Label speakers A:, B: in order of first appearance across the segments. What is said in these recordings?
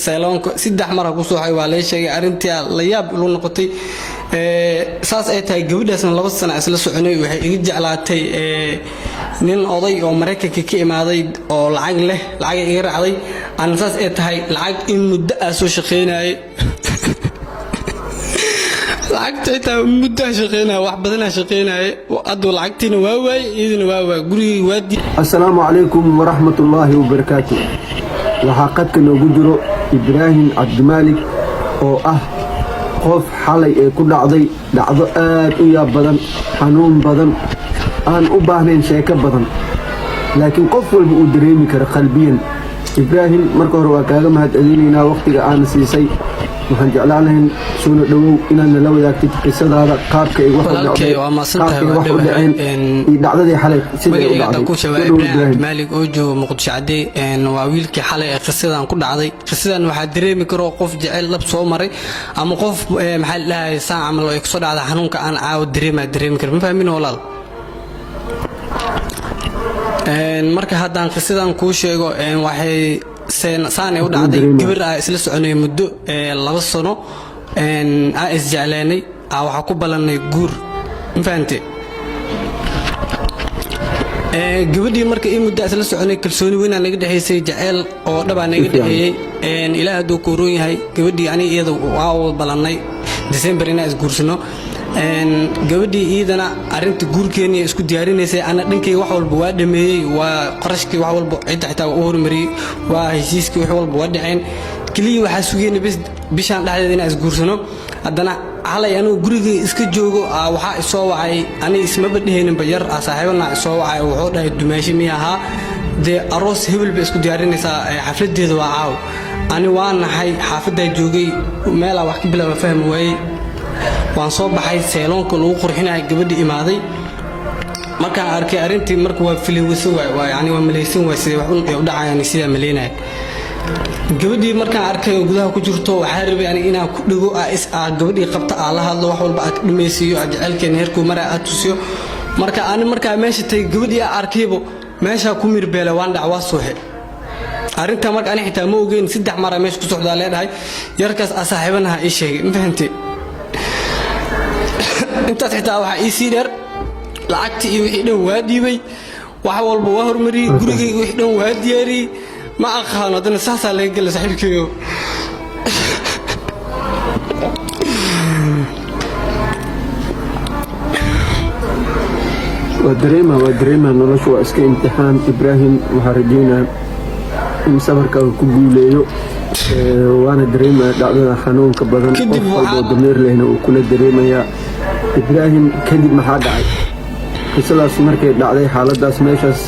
A: sayloonka saddex mar ku soo xay waa la sheegay arintii la yaab lu noqotay saas ay tahay gabadhaasna 2 sano isla soconay waxay iga jeclaatay nin oday oo Mareykanka ka imaaday oo lacag iga raacday aan saas ay tahay lacag in muddo soo shaqeynay lacagta muddo shaqeynaa wax badan shaqeynaa adoo lacagtina waa waay idina waa guriga waadi.
B: Assalaamu alaykum wa rahmatullahi wa barakatuh. waxa qadka noogu jiro Ibrahim Abdimalik oo ah qof xalay ee ku dhacday dhacdo aad u yaab badan xanuun badan aan u baahnayn sheeko badan laakiin qof walba uu dareemi karo qalbiyan. Ibrahim marka hore waa kaaga mahadcelinaynaa waqtiga aan siisay waxaan jeclaan lahayn soo dhawow inaad la wadaagtid qisadaada qaabka ay wax u dhacday
A: waa maasantahay
B: dhacdadii xalay sidii u dhacday
A: ku shawaab Ibrahim Malik oo jooga Muqdisho cadey waa wiilkii xalay qisadan ku dhacday qisadan waxa dareemi karo qof jecel lab soo maray ama qof maxay lahaay saan amal oo soo dhacda xanuunka aan caaw dareemi karo ma fahmin walaal marka haddaan qisadan ku sheego waxay saanay u dhacday gabar isla soconay muddo 2 sano is jeclaanay waxa ku balanay guur ma fahamtay gabadhii marka in muddo isla soconay kalsooni weyn aan naga dhaxaysay jaceyl oo dhab aan naga dhaxeeyay ilaahay haduu ku roon yahay gabadhii ani iyada waa balanay December inaan is guursano gabadhii iyadana arinta guurkeena isku diyaarinaysay ana dhankay wax walba waa dhameeyay waa qarashkii wax walba cid xitaa u hormariyay waa heshiiskii wax walba waa dhaceen kaliya waxa sugeynay bishaan dhaxdeeda inaan is guursano haddana xalay anigu guriga iska joogo waxa soo wacay ani isma badheenin bayar saaxiibana soo wacay wuxuu dhahay dumaashi miyaha de aroos hebel ba isku diyaarinaysa xafladeeda waa caaw ani waan nahay xaafada joogay meel wax ka bilaw fahmi waayay waan soo baxay sayloonka lagu qurxinay gabadhi imaaday marka arkay arintii marka waa filowso waa yani waa maleysan waa sidii wax u dhacayaan sida maleynay gabadhi marka arkay gudaha ku jirto waxa rabay ani inaan ku dhigo gabadhi qabta la hadlo wax walba aad dhameesiyo jaceelkeen heerku mara aad tusiyo marka ani marka meesha tay gabadhi arkaybo meesha ku mirbeela waan dhacwa sooxe arinta marka ani xitaa ma ogeyn 3 mar meesha ku socdaa leedahay yarkaas saaxiibanaha ii sheegay ma fahantay inta xitaa waxa ii sii dheer lacagtii iyo wixii dhan waa dhiibay wax walba waa hormariyay gurigayga wixii dhan waa diyaariyay ma aqaan hadana saasa laga galay saaxiibkeeyo
B: ودريما noloshu waa iska imtixaan Ibrahim waxa rajeynaa in sabarka ku guuleeyo waana dareemaa dhacdada xanuunka badan oo dameer lehna uu kula dareemaya Ibrahim kadib maxaa dhacay qisadaas markay dhacday xaaladaas meeshaas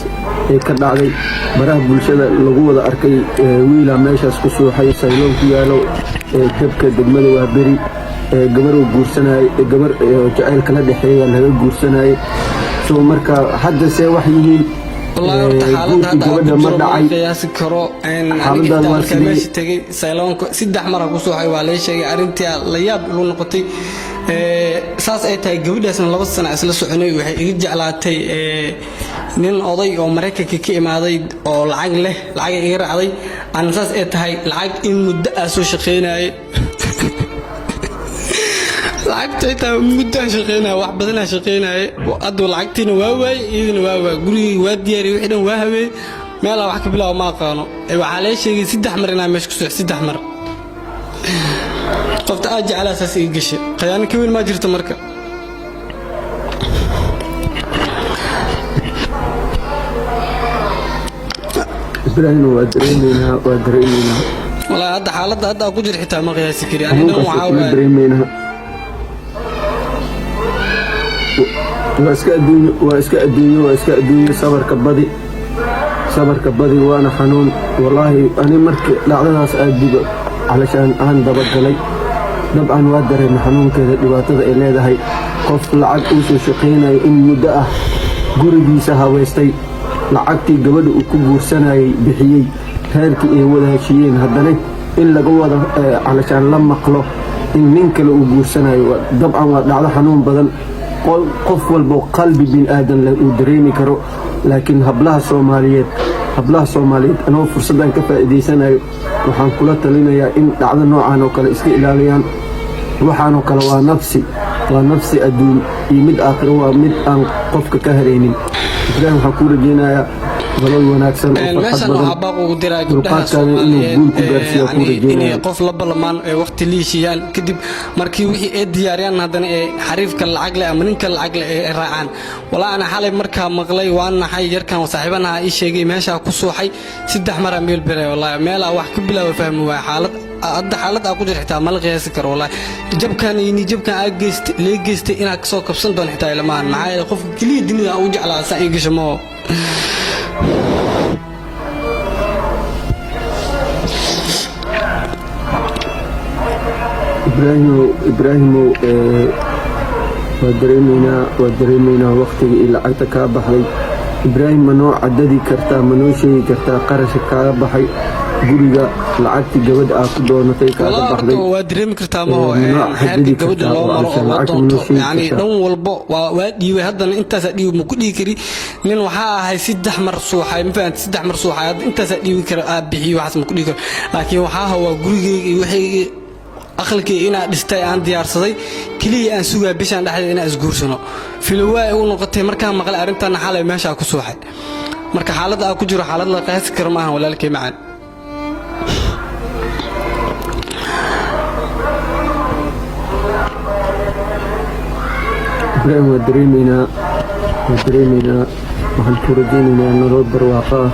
B: ay ka dhacday baraha bulshada lagu wada arkay wiila meeshaas ku suuxay sayloon ku yaalo dabka degmada waa bari gabar uu guursanay gabar jacayl kala dhaxeeya laga guursanay soo marka hadda see wax yihiin
A: xaaladda ma dhacay qiyaasi karo xaaladda waa meesha tagay sayloonka 3 mar ku soo xay waa la sheegay arintii la yaab lu noqotay saas ay tahay gabadhaasna 2 sano isla soconay waxay iga jeclaatay nin oday oo Mareykanka ka imaaday oo lacag iga raacday aan saas ay tahay lacag in muddo soo shaqeynay lacagta muddo shaqeynaa wax badan shaqeynaa adoo lacagtina waa waay idina waa guriga waa diyaariyay wixii dhan waa habeen meel wax ka bilaw ma aqaano waxa la sheegay 3 mar inaan meesha ku soo 3 mar qofta aad jecel asaas ii gashay qiyaan ka weyn ma jirto marka
B: Ibrahim waa dareemayna
A: wala hadda xaaladda ku jir xitaa ma qiyaasi kari ani dhan waxa
B: dareemayna waa iska adduunyo sabarka badi waana xanuun wallahi ani markii dhacdadaas aad diba علشان aan daba galay dabcan waa dareemay xanuunkeeda dhibaatada ay leedahay qof lacag uu soo shaqeynay in muddo ah gurigiisa haweystay lacagtii gabadha uu ku guursanayay bixiyay heerkii ay wada heshiyeen haddana in laga wada علشان la maqlo in nin kale uu guursanayo dabcan waa dhacdo xanuun badan qof walba qalbi bin aadan la uu dareemi karo laakiin hablaha Soomaaliyeed hablaha Soomaaliyeed anoo fursadan ka faa'iideysanayo waxaan kula talinayaa in dhacdo noocan oo kale iska ilaaliyaan waxaan oo kale waa nafsi adduun iyo mid aakhiro waa mid aan qofka ka hareynin Ibrahim waxaan ku rajeynayaa nolol wanaagsan oo farxad badan
A: waxaa baaq ugu diraa gabdhaha Soomaaliyeed inay qof la balamaan ee waqti liishiyaan kadib markii wixii ay diyaariyaan haddana ee xariifka lacag leh ama ninka lacag leh ee raacaan walaa ana xalay markaa maqlay waan naxay yarkan saaxiibanaha ii sheegay meesha ku suuxay 3 mar meel biray wallahi meel wax ka bilaabo fahmi waa xaalad ku jirta mal qiyaasi karo wallahi jabkan lee geystay inaad ka soo kabsan doon xitaa ilmahan maxay qof kaliya dunida u jeclaa sa iga shamo
B: إبراهيم ودريمينا وقتي إلى عدت كابحي إبراهيم منو عددي كرتا منو شيء كرتا قرش كابحي قولي لعدت جود أقدر نتيك هذا بحدي
A: ودريم كرتا ما هو حد جود الله مرة يعني دون والبو وادي وهذا أنت سدي ومكودي كري لأن وحاء هاي 6 مرصوحة مثلا 6 مرصوحة أنت سدي وكر أبيعي وحاس مكودي كر لكن وحاء هو قولي وحي أخلكي إنا دستي عن ديار صدي كلي أن سوى بيشان دحد إنا أسجورسنا في الواقع ونقطة مركا مقال أرنتنا حالة ماشى أكو سوحد مركا حالة أكو جرو حالة لا قياس كرمها ولا لك معان
B: إبراهيم ودريمينا وهالكوردينينا نرد برواقه